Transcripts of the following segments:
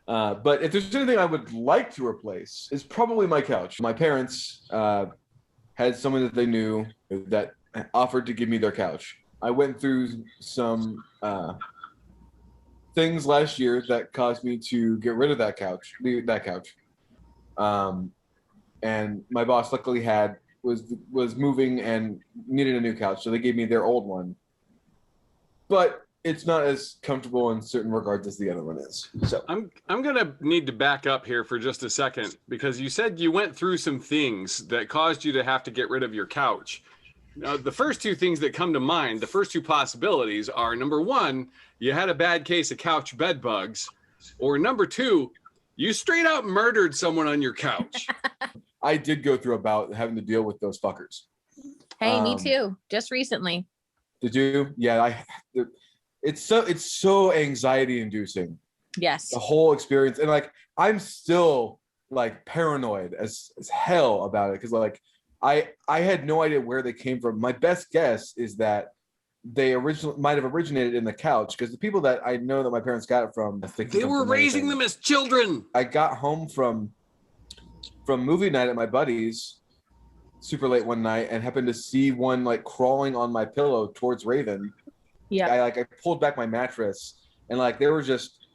But if there's anything I would like to replace, it's probably my couch. My parents had someone that they knew that offered to give me their couch. I went through some things last year that caused me to get rid of that couch. Um, and my boss luckily was moving and needed a new couch, so they gave me their old one. But it's not as comfortable in certain regards as the other one is. So I'm gonna need to back up here for just a second, because you said you went through some things that caused you to have to get rid of your couch. Now, the first two things that come to mind, the first two possibilities are, number one, you had a bad case of couch bed bugs, or number two, you straight out murdered someone on your couch. I did go through about having to deal with those fuckers. Hey, me too. Just recently. Did you? Yeah, it's so anxiety inducing. Yes. The whole experience, and like I'm still like paranoid as hell about it, because like I had no idea where they came from. My best guess is that they might have originated in the couch, because the people that I know that my parents got it from, they were raising them as children. I got home from movie night at my buddy's super late one night and happened to see one like crawling on my pillow towards Raven. Yeah. I pulled back my mattress, and like they were just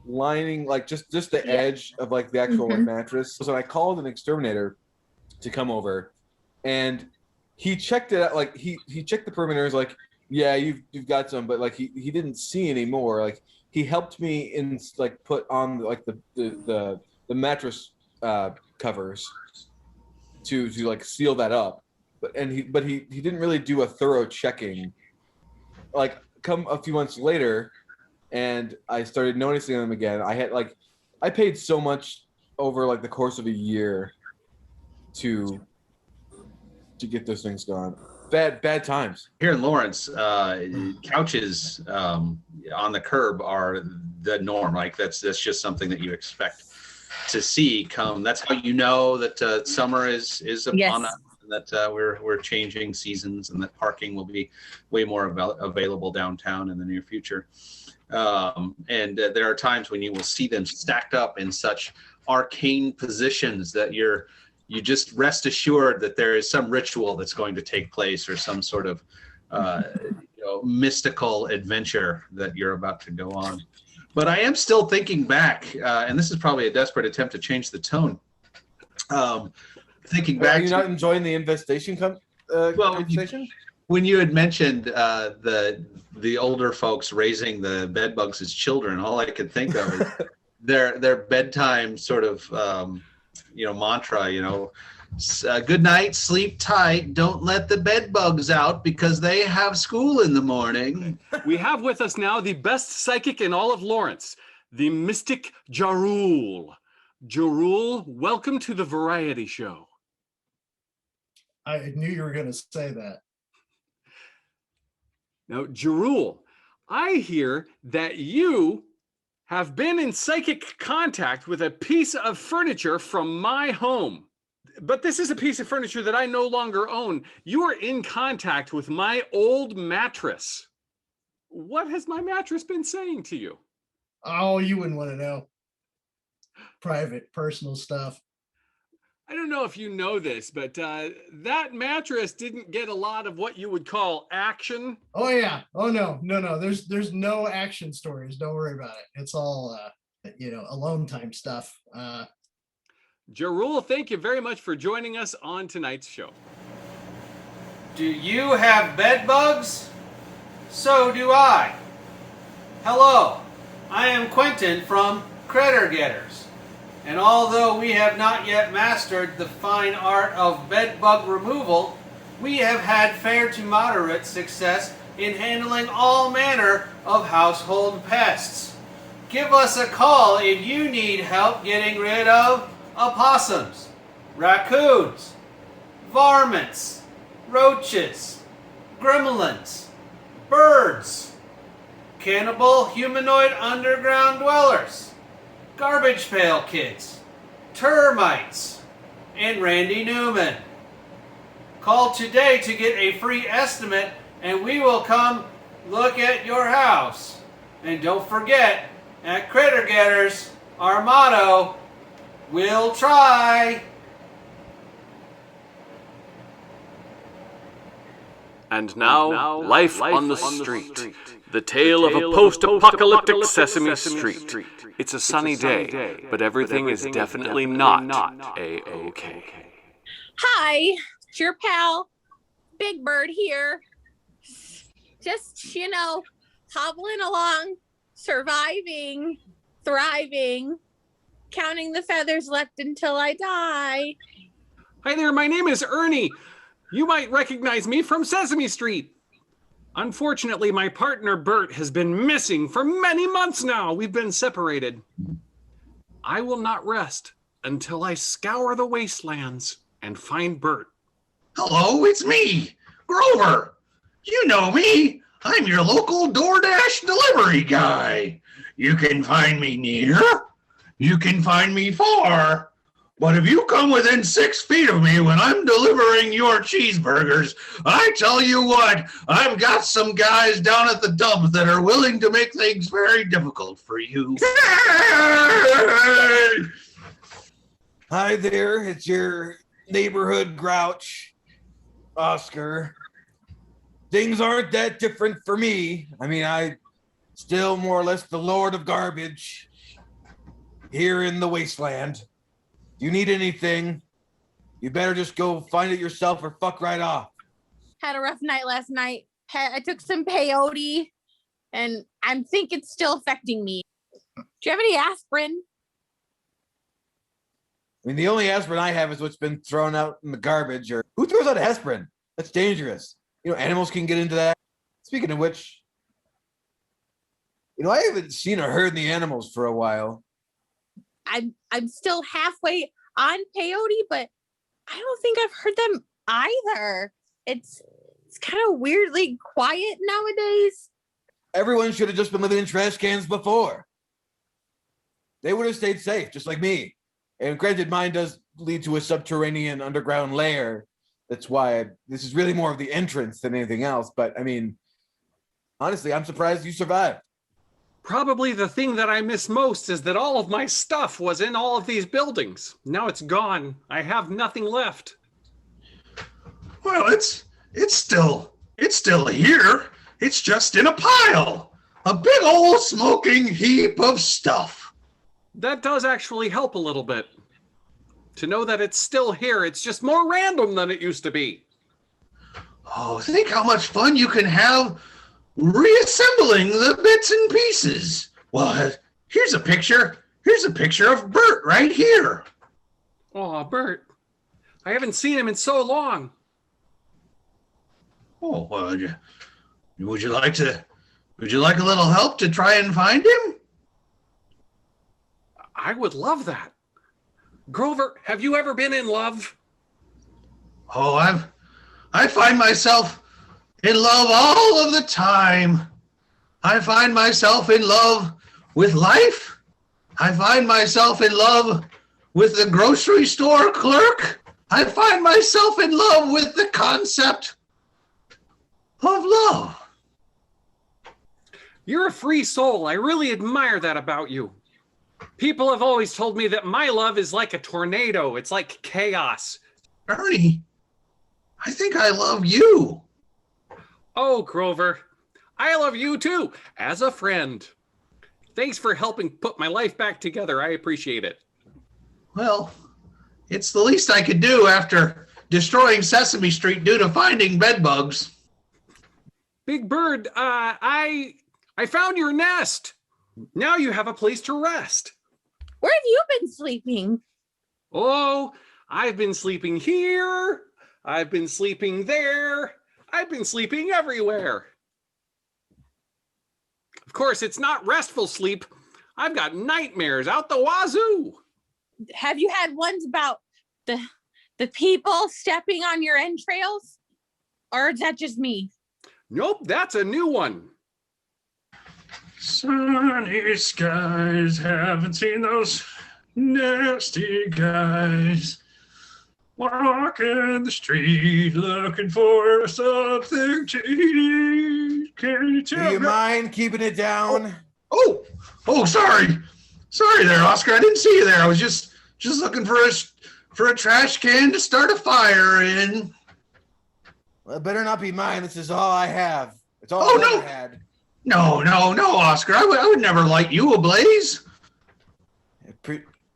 lining like just the edge of like the actual like, mattress. So I called an exterminator to come over, and he checked it out. Like he checked the perimeters, like, yeah, you've got some, but like he didn't see any more. Like he helped me in like put on like the mattress covers to like seal that up, but he didn't really do a thorough checking. Like come a few months later, and I started noticing them again. I paid so much over like the course of a year to get those things gone. Bad times. Here in Lawrence, couches on the curb are the norm. Like that's just something that you expect to see come. That's how you know that summer is upon us, and that we're changing seasons, and that parking will be way more available downtown in the near future. And there are times when you will see them stacked up in such arcane positions that you just rest assured that there is some ritual that's going to take place, or some sort of mystical adventure that you're about to go on. But I am still thinking back, and this is probably a desperate attempt to change the tone. Thinking back, are you not enjoying the infestation conversation? When you had mentioned the older folks raising the bed bugs as children, all I could think of is their bedtime sort of mantra. Good night, sleep tight, don't let the bed bugs out because they have school in the morning. We have with us now the best psychic in all of Lawrence, the mystic Jarul. Jarul, welcome to the variety show. I knew you were going to say that. Now, Jarul, I hear that you have been in psychic contact with a piece of furniture from my home. But this is a piece of furniture that I no longer own. You are in contact with my old mattress. What has my mattress been saying to you? Oh, you wouldn't want to know. Private, personal stuff. I don't know if you know this, but that mattress didn't get a lot of what you would call action. Oh yeah. Oh no. There's no action stories. Don't worry about it. It's all alone time stuff. Jarul, thank you very much for joining us on tonight's show. Do you have bed bugs? So do I. Hello, I am Quentin from Critter Getters. And although we have not yet mastered the fine art of bed bug removal, we have had fair to moderate success in handling all manner of household pests. Give us a call if you need help getting rid of opossums, raccoons, varmints, roaches, gremlins, birds, cannibal humanoid underground dwellers, garbage pail kids, termites, and Randy Newman. Call today to get a free estimate and we will come look at your house. And don't forget, At Critter Getters, our motto, we'll try. And now, Life on the Street. The tale of a post-apocalyptic Sesame Street. It's a sunny day, but everything is definitely not A-OK. Hi, it's your pal, Big Bird here. Just, hobbling along, surviving, thriving, counting the feathers left until I die. Hi there, my name is Ernie. You might recognize me from Sesame Street. Unfortunately, my partner Bert has been missing for many months now. We've been separated. I will not rest until I scour the wastelands and find Bert. Hello, it's me, Grover. You know me. I'm your local DoorDash delivery guy. You can find me near. You can find me far. But if you come within 6 feet of me when I'm delivering your cheeseburgers, I tell you what, I've got some guys down at the dump that are willing to make things very difficult for you. Hi there, it's your neighborhood grouch, Oscar. Things aren't that different for me. I mean, I still more or less the Lord of Garbage here in the wasteland. You need anything, you better just go find it yourself or fuck right off. Had a rough night last night. I took some peyote, and I think it's still affecting me. Do you have any aspirin? I mean, the only aspirin I have is what's been thrown out in the garbage. Or who throws out aspirin? That's dangerous. Animals can get into that. Speaking of which, I haven't seen or heard the animals for a while. I'm still halfway on peyote, but I don't think I've heard them either. It's kind of weirdly quiet nowadays. Everyone should have just been living in trash cans before. They would have stayed safe, just like me. And granted, mine does lead to a subterranean underground lair. That's why this is really more of the entrance than anything else. But I mean, honestly, I'm surprised you survived. Probably the thing that I miss most is that all of my stuff was in all of these buildings. Now it's gone. I have nothing left. Well, it's still here. It's just in a pile. A big old smoking heap of stuff. That does actually help a little bit. To know that it's still here, it's just more random than it used to be. Oh, think how much fun you can have reassembling the bits and pieces. Well, here's a picture. Here's a picture of Bert right here. Oh, Bert. I haven't seen him in so long. Oh, well, would you like a little help to try and find him? I would love that. Grover, have you ever been in love? Oh, I find myself in love all of the time. I find myself in love with life. I find myself in love with the grocery store clerk. I find myself in love with the concept of love. You're a free soul. I really admire that about you. People have always told me that my love is like a tornado. It's like chaos. Ernie, I think I love you. Oh, Grover, I love you too, as a friend. Thanks for helping put my life back together. I appreciate it. Well, it's the least I could do after destroying Sesame Street due to finding bedbugs. Big Bird, I found your nest. Now you have a place to rest. Where have you been sleeping? Oh, I've been sleeping here. I've been sleeping there. I've been sleeping everywhere. Of course, it's not restful sleep. I've got nightmares out the wazoo. Have you had ones about the people stepping on your entrails? Or is that just me? Nope, that's a new one. Sunny skies, haven't seen those nasty guys. Walking the street, looking for something to eat. Can you tell Do you me? mind keeping it down? Oh, Oh, sorry. Sorry there, Oscar. I didn't see you there. I was just looking for a trash can to start a fire in. Well, it better not be mine. This is all I have. It's all Oh, I no. ever had. No, Oscar. I would never light you a blaze.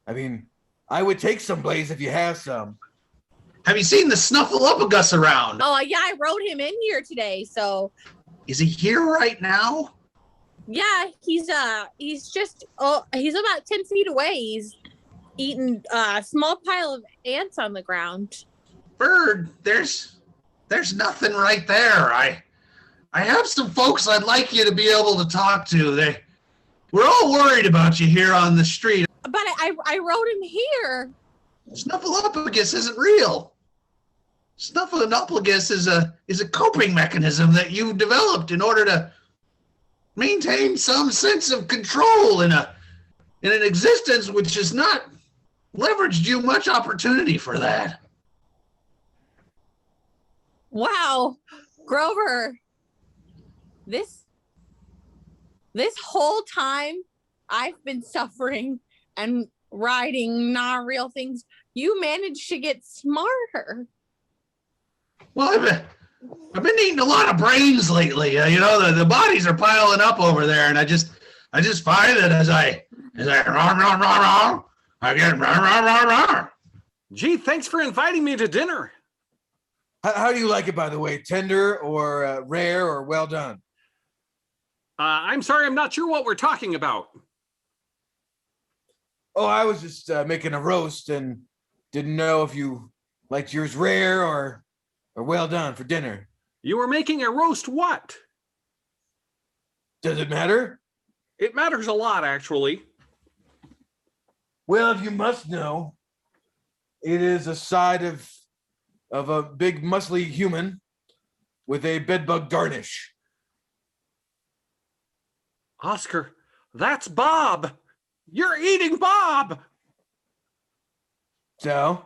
I mean, I would take some blaze if you have some. Have you seen the Snuffleupagus around? Oh yeah, I rode him in here today. So Is he here right now? yeah, he's just he's about 10 feet away. He's eating a small pile of ants on the ground. Bird, there's nothing right there. I have some folks I'd like you to be able to talk to. We're all worried about you here on the street. But I rode him here. Snuffleupagus isn't real. Snuffleupagus is a coping mechanism that you developed in order to maintain some sense of control in an existence which has not leveraged you much opportunity for that. Wow, Grover, this whole time I've been suffering and riding not real things, you managed to get smarter. Well, I've been eating a lot of brains lately. The bodies are piling up over there, and I just find that as I rah, I get rah. Gee, thanks for inviting me to dinner. How do you like it, by the way? Tender or rare or well done? I'm sorry, I'm not sure what we're talking about. Oh, I was just making a roast and didn't know if you liked yours rare or well done for dinner. You were making a roast what? Does it matter? It matters a lot, actually. Well, if you must know, it is a side of a big muscly human with a bedbug garnish. Oscar, that's Bob. You're eating Bob. So?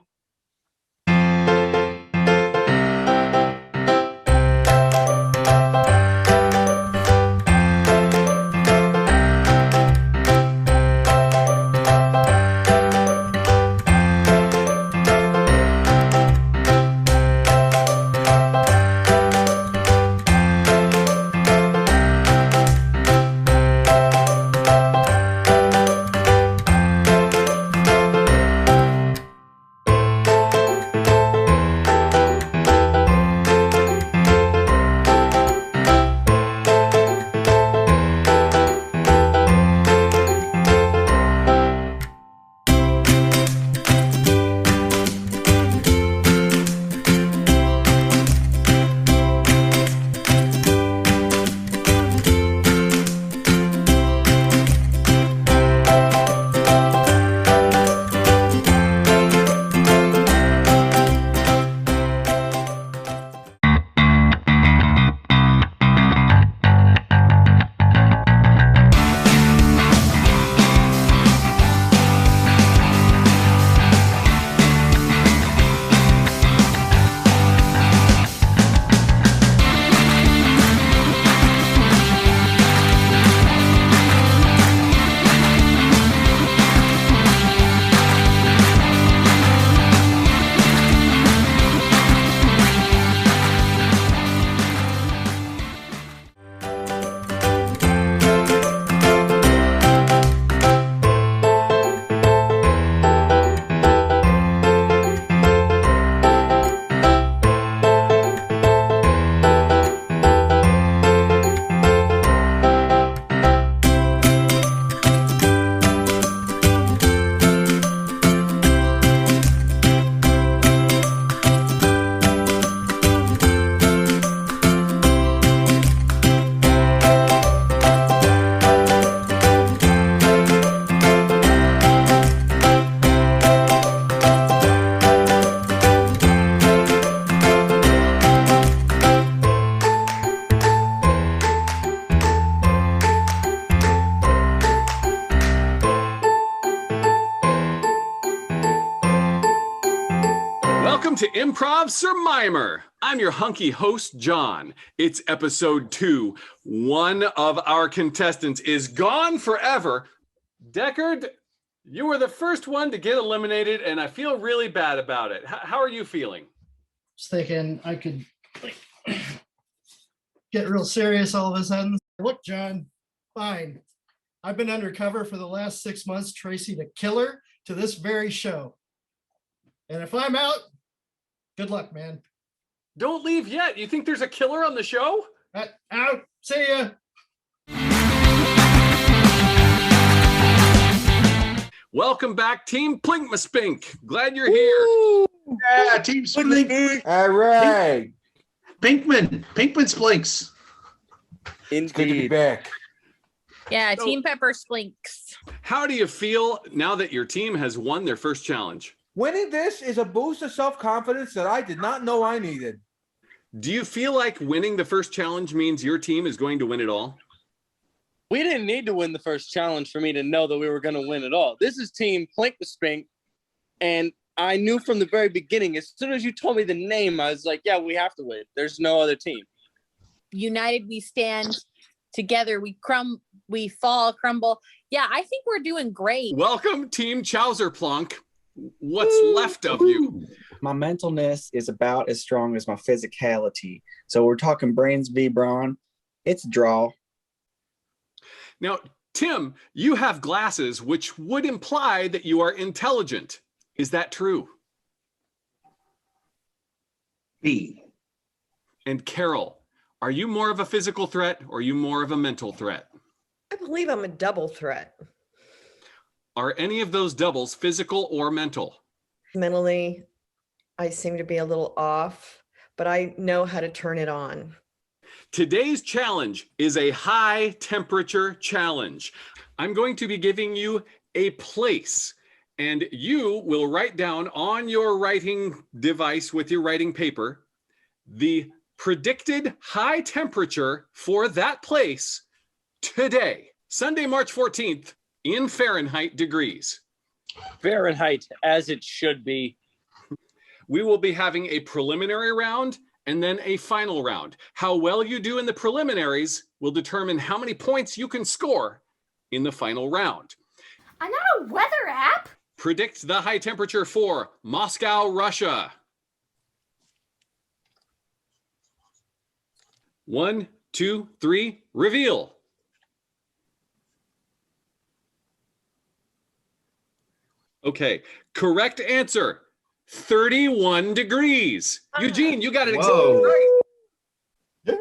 Welcome to Improv Surmimor. I'm your hunky host, John. It's episode 2. One of our contestants is gone forever, Deckard, you were the first one to get eliminated, and I feel really bad about it. How are you feeling? Just thinking I could like, get real serious all of a sudden. Look, John, fine. I've been undercover for the last 6 months, tracing a killer to this very show. And if I'm out, good luck, man. Don't leave yet. You think there's a killer on the show? Out. See ya. Welcome back, Team Plinkmaspink. Glad you're here. Yeah, Team Splink. All right. Pinkman Splinks. It's good to be back. Yeah, So- Team Pepper Splinks. How do you feel now that your team has won their first challenge? Winning this is a boost of self-confidence that I did not know I needed. Do you feel like winning the first challenge means your team is going to win it all? We didn't need to win the first challenge for me to know that we were going to win it all. This is Team Plinkmaspink, and I knew from the very beginning, as soon as you told me the name, I was like, yeah, we have to win. There's no other team. United we stand, together we fall, crumble. Yeah, I think we're doing great. Welcome, Team Chowserplonk. What's left of you? My mentalness is about as strong as my physicality. So we're talking brains v brawn. It's a draw. Now, Tim, you have glasses, which would imply that you are intelligent. Is that true? B. And Carol, are you more of a physical threat or are you more of a mental threat? I believe I'm a double threat. Are any of those doubles physical or mental? Mentally, I seem to be a little off, but I know how to turn it on. Today's challenge is a high temperature challenge. I'm going to be giving you a place, and you will write down on your writing device with your writing paper the predicted high temperature for that place today, Sunday, March 14th, in Fahrenheit degrees. Fahrenheit, as it should be. We will be having a preliminary round and then a final round. How well you do in the preliminaries will determine how many points you can score in the final round. I'm not a weather app. Predict the high temperature for Moscow, Russia. 1, 2, 3, reveal. Okay, correct answer, 31 degrees. Eugene, you got it exactly right.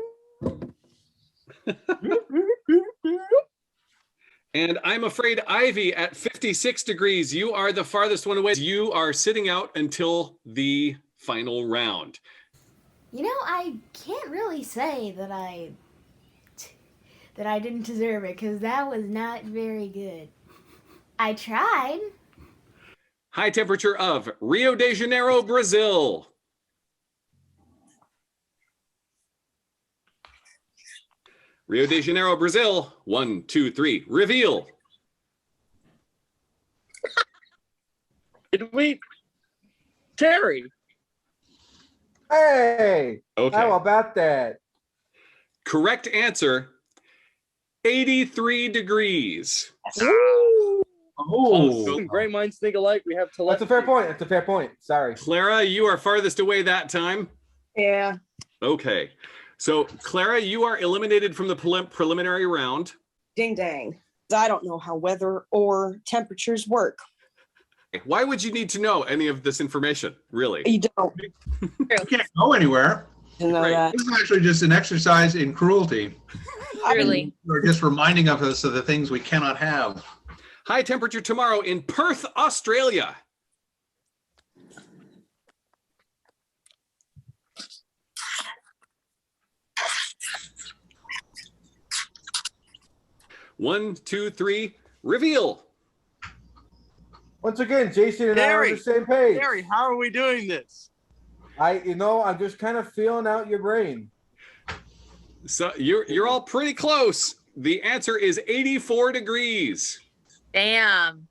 And I'm afraid, Ivy, at 56 degrees, you are the farthest one away. You are sitting out until the final round. You know, I can't really say that I didn't deserve it because that was not very good. I tried. High temperature of Rio de Janeiro, Brazil. Rio de Janeiro, Brazil. 1, 2, 3, reveal. Did we? Terry. Hey, Okay. how about that? Correct answer, 83 degrees. Oh, Great minds think alike. We have That's telepathy. a fair point. That's a fair point. Sorry. Clara, you are farthest away that time. Yeah. Okay. So, Clara, you are eliminated from the preliminary round. Ding dang. I don't know how weather or temperatures work. Why would you need to know any of this information, really? You don't you can't go anywhere. know Right. that. This is actually just an exercise in cruelty. Really. We're just reminding of us of the things we cannot have. High temperature tomorrow in Perth, Australia. One, two, three, reveal. Once again, Jason and I are on Terry, the same page. Terry, how are we doing this? I'm just kind of feeling out your brain. So you're all pretty close. The answer is 84 degrees. Damn.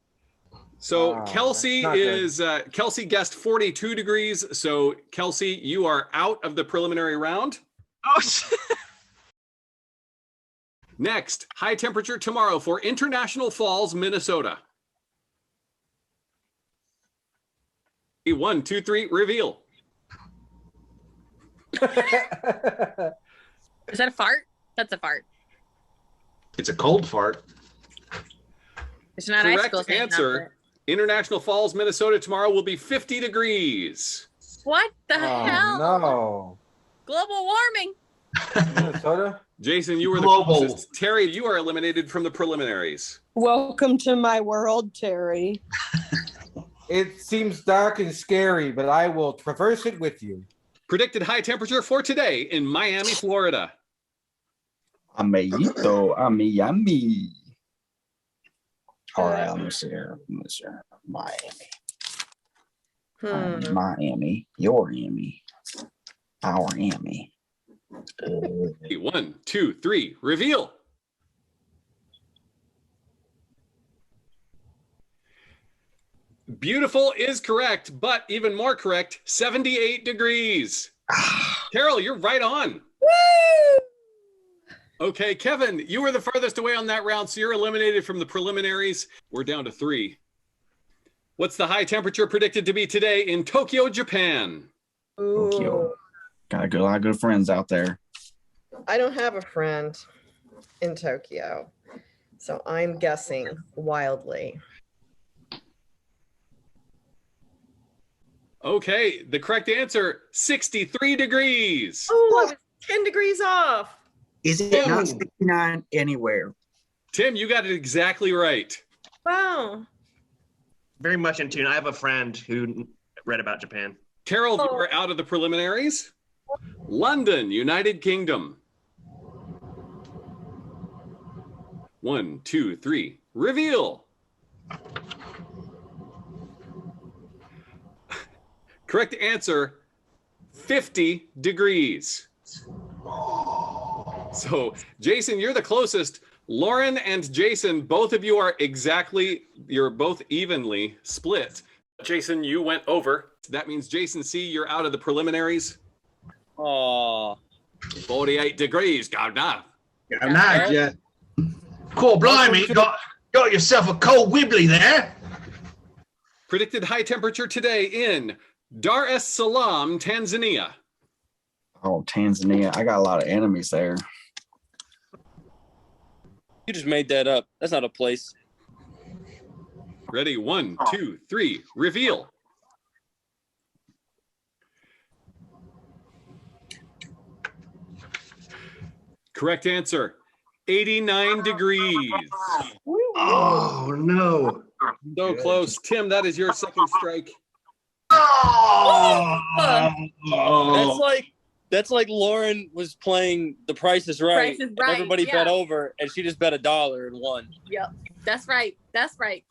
So Wow, Kelsey that's not is Kelsey guessed 42 degrees. So Kelsey, you are out of the preliminary round. Oh, shit. Next, high temperature tomorrow for International Falls, Minnesota. 1, 2, 3, reveal. Is that a fart? That's a fart. It's a cold fart. It's not Correct icicles. answer. International Falls, Minnesota tomorrow will be 50 degrees. What the hell? No. Global warming. Minnesota? Jason, you were the Global. closest. Terry, you are eliminated from the preliminaries. Welcome to my world, Terry. It seems dark and scary, but I will traverse it with you. Predicted high temperature for today in Miami, Florida. Amiguito, Miami. All right, let me see here. Miami. Miami. Your Emmy. Our Emmy. 1, 2, 3, reveal. Beautiful is correct, but even more correct, 78 degrees. Carol, you're right on. Woo! Okay, Kevin, you were the farthest away on that round, so you're eliminated from the preliminaries. We're down to 3. What's the high temperature predicted to be today in Tokyo, Japan? Tokyo. Got a lot of good friends out there. I don't have a friend in Tokyo, so I'm guessing wildly. Okay, the correct answer, 63 degrees. Oh, I was 10 degrees off. Is it not 69 anywhere? Tim, you got it exactly right. Wow. Very much in tune. I have a friend who read about Japan. Carol, you are out of the preliminaries. London, United Kingdom. 1, 2, 3, reveal. Correct answer, 50 degrees. So, Jason, you're the closest. Lauren and Jason, both of you are you're both evenly split. Jason, you went over. That means Jason C., you're out of the preliminaries. Oh. 48 degrees, God now. Yeah. Cool, blimey, got yourself a cold wibbly there. Predicted high temperature today in Dar es Salaam, Tanzania. Oh, Tanzania. I got a lot of enemies there. You just made that up. That's not a place. Ready? 1, 2, 3, reveal. Correct answer, 89 degrees. Oh, no. So close. Tim, that is your second strike. That's like Lauren was playing The Price is Right. Price is and Right, everybody yeah. bet over, and she just bet $1 and won. Yep. That's right. That's right.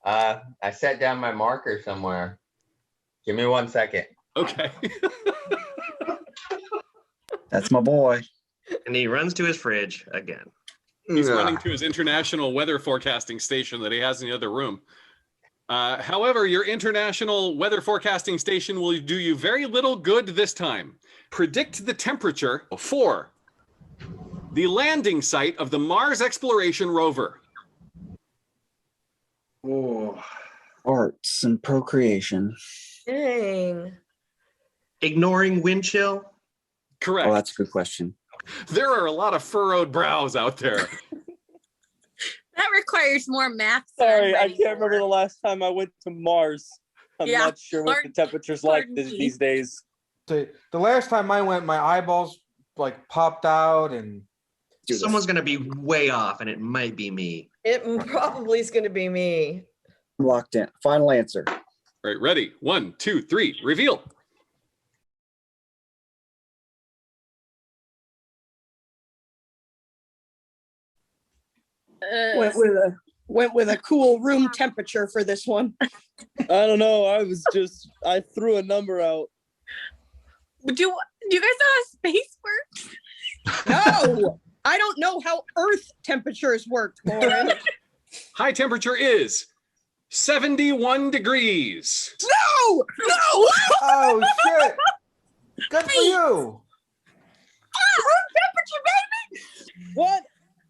I set down my marker somewhere. Give me 1 second. Okay. That's my boy. And he runs to his fridge again. He's running to his international weather forecasting station that he has in the other room. However, your international weather forecasting station will do you very little good this time. Predict the temperature for the landing site of the Mars exploration rover. Oh. Arts and procreation. Dang. Ignoring wind chill? Correct. Oh, that's a good question. There are a lot of furrowed brows out there. That requires more math. than Sorry, I'm I ready can't for. remember the last time I went to Mars. I'm Yeah, not sure what the temperature's like pardon me. these days. So the last time I went, my eyeballs like popped out and Someone's going to be way off, and it might be me. It probably is going to be me. I'm locked in. Final answer. All right, ready? 1, 2, 3, reveal. Went with a cool room temperature for this one. I don't know. I threw a number out. Do you guys know how space works? No, I don't know how Earth temperatures work, Lauren. High temperature is 71 degrees. No! No! Oh shit! Good for you. Room temperature, baby! What?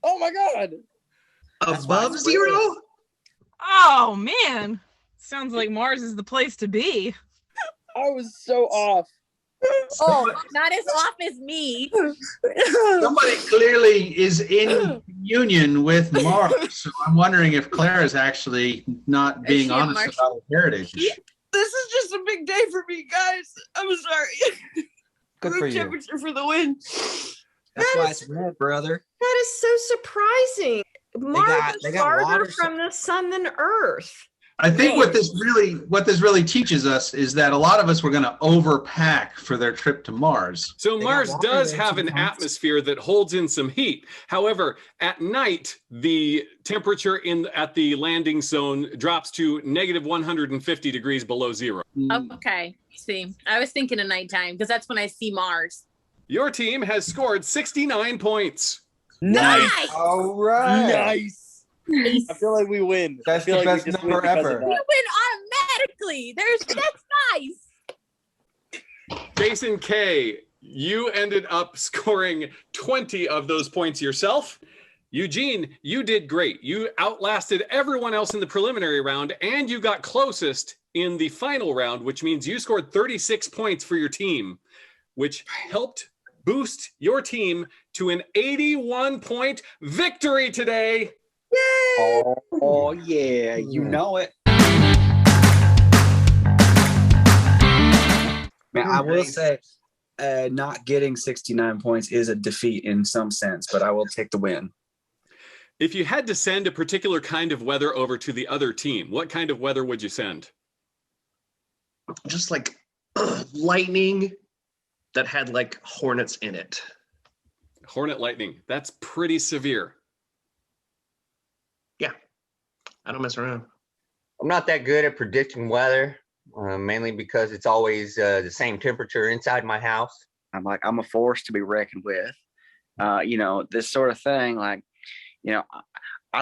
Oh my god! Above zero? Oh man, sounds like Mars is the place to be. I was so off. Oh, not as off as me. Somebody clearly is in union with Mars, so I'm wondering if Claire is actually not being she a honest Martian? about her heritage. This is just a big day for me, guys. I'm sorry. Good for Room you. temperature for the win. That's why it's red, brother. That is so surprising. Mars they is got farther water from the sun than Earth. I think what this really teaches us is that a lot of us were going to overpack for their trip to Mars. So They got Mars water does there have an sometimes. atmosphere that holds in some heat. However, at night, the temperature at the landing zone drops to negative 150 degrees below zero. Okay. See, I was thinking of nighttime because that's when I see Mars. Your team has scored 69 points. Nice. All right. Nice. I feel like we win. That's I feel the like best we just number win because of ever. You that. win automatically. That's nice. Jason K, you ended up scoring 20 of those points yourself. Eugene, you did great. You outlasted everyone else in the preliminary round, and you got closest in the final round, which means you scored 36 points for your team, which helped boost your team to an 81-point victory today. Oh yeah, you know it. Man, I will say, not getting 69 points is a defeat in some sense, but I will take the win. If you had to send a particular kind of weather over to the other team, what kind of weather would you send? Just like lightning that had like hornets in it. Hornet lightning. That's pretty severe. Yeah, I don't mess around. I'm not that good at predicting weather, mainly because it's always the same temperature inside my house. I'm a force to be reckoned with. This sort of thing, I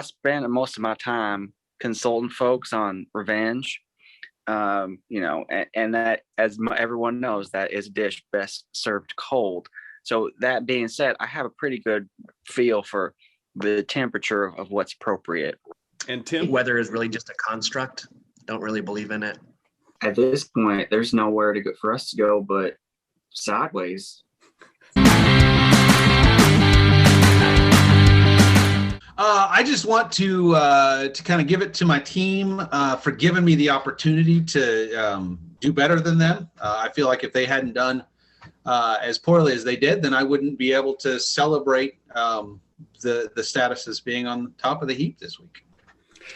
spend most of my time consulting folks on revenge. And that, as everyone knows, that is a dish best served cold. So that being said, I have a pretty good feel for the temperature of what's appropriate. And Tim? Weather is really just a construct. Don't really believe in it. At this point, there's nowhere for us to go but sideways. I just want to kind of give it to my team for giving me the opportunity to do better than them. I feel like if they hadn't done as poorly as they did, then I wouldn't be able to celebrate the status as being on top of the heap this week.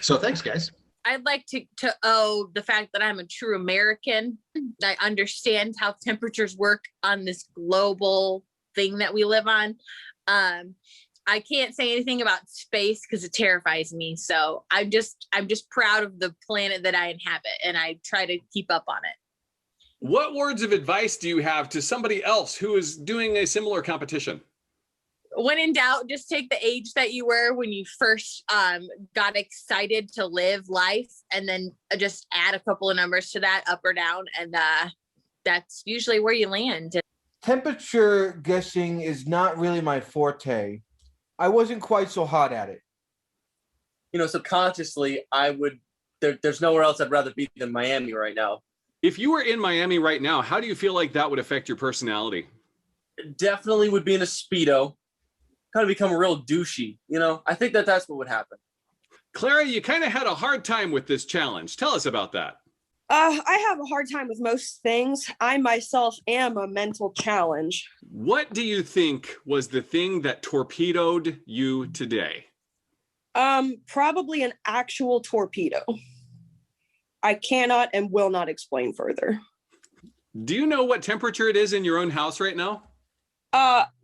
So thanks, guys. I'd like to owe the fact that I'm a true American. I understand how temperatures work on this global thing that we live on. I can't say anything about space because it terrifies me. So I'm just proud of the planet that I inhabit, and I try to keep up on it. What words of advice do you have to somebody else who is doing a similar competition? When in doubt, just take the age that you were when you first got excited to live life, and then just add a couple of numbers to that, up or down, and that's usually where you land. Temperature guessing is not really my forte. I wasn't quite so hot at it. Subconsciously, there's nowhere else I'd rather be than Miami right now. If you were in Miami right now, how do you feel like that would affect your personality? Definitely would be in a Speedo. Kind of become real douchey, I think that's what would happen. Clara, you kind of had a hard time with this challenge. Tell us about that. I have a hard time with most things. I myself am a mental challenge. What do you think was the thing that torpedoed you today? Probably an actual torpedo. I cannot and will not explain further. Do you know what temperature it is in your own house right now?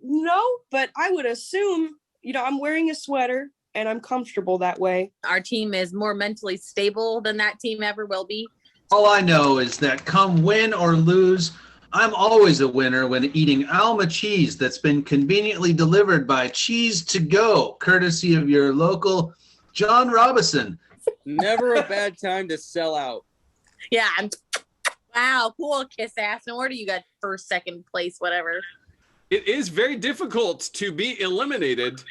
No, but I would assume, I'm wearing a sweater and I'm comfortable that way. Our team is more mentally stable than that team ever will be. All I know is that come win or lose, I'm always a winner when eating Alma cheese that's been conveniently delivered by Cheese to Go, courtesy of your local John Robinson. Never a bad time to sell out. Yeah. Wow, cool, kiss ass. No wonder you got first, second place, whatever. It is very difficult to be eliminated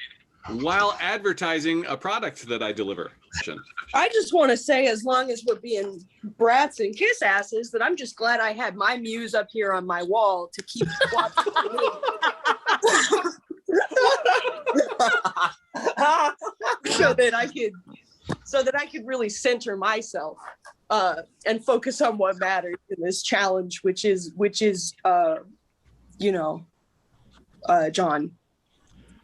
while advertising a product that I deliver. I just want to say, as long as we're being brats and kiss asses, that I'm just glad I had my muse up here on my wall to keep watching so that I could really center myself and focus on what matters in this challenge, which is John.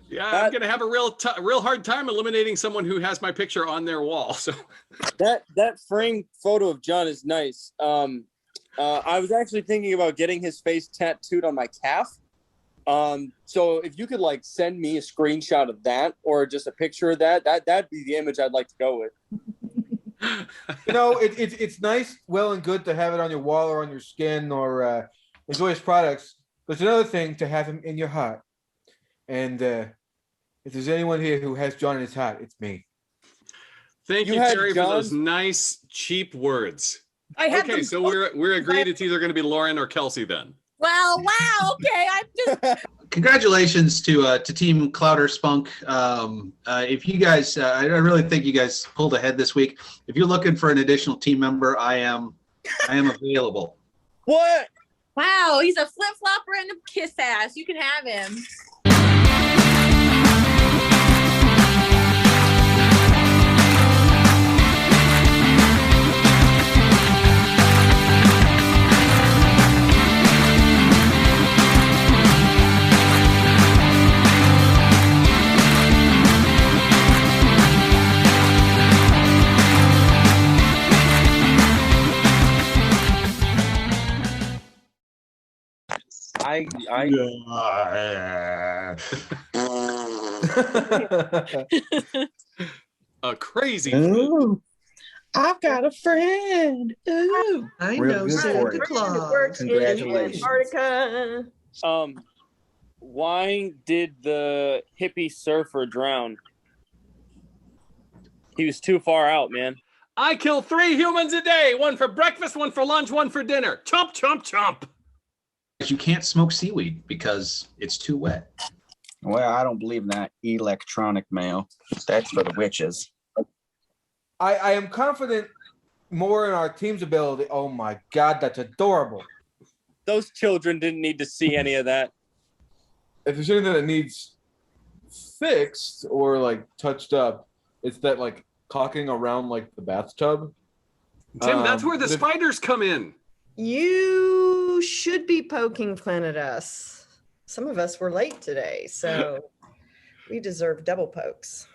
Yeah, I'm gonna have a real hard time eliminating someone who has my picture on their wall. So that framed photo of John is nice. I was actually thinking about getting his face tattooed on my calf. So if you could like send me a screenshot of that or just a picture of that'd be the image I'd like to go with. You know, it's nice, well and good to have it on your wall or on your skin or enjoy his products. But it's another thing to have him in your heart. And if there's anyone here who has John in his heart, it's me. Thank you, Terry, for those nice, cheap words. Okay, so we're agreed it's either going to be Lauren or Kelsey then. Well, wow, okay. I'm just Congratulations to Team Clouder Spunk. If you guys, I really think you guys pulled ahead this week. If you're looking for an additional team member, I am available. What? wow, he's a flip flopper and a kiss ass. You can have him. A crazy. Ooh, I've got a friend. Ooh, I know Santa Claus. Congratulations. Antarctica. Why did the hippie surfer drown? He was too far out, man. I kill 3 humans a day. 1 for breakfast, 1 for lunch, 1 for dinner. Chomp, chomp, chomp. You can't smoke seaweed because it's too wet. Well, I don't believe in that electronic mail. That's for the witches. I am confident more in our team's ability. Oh my God, that's adorable. Those children didn't need to see any of that. If there's anything that needs fixed or like touched up, it's that like cocking around like the bathtub. Tim, that's where the spiders come in. You should be poking fun at us. Some of us were late today, so we deserve double pokes.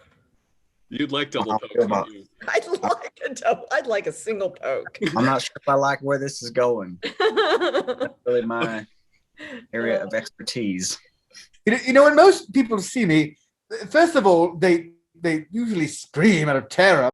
You'd like double poke. I'd like a single poke. I'm not sure if I like where this is going. That's really my area of expertise. You know, when most people see me, first of all, they usually scream out of terror.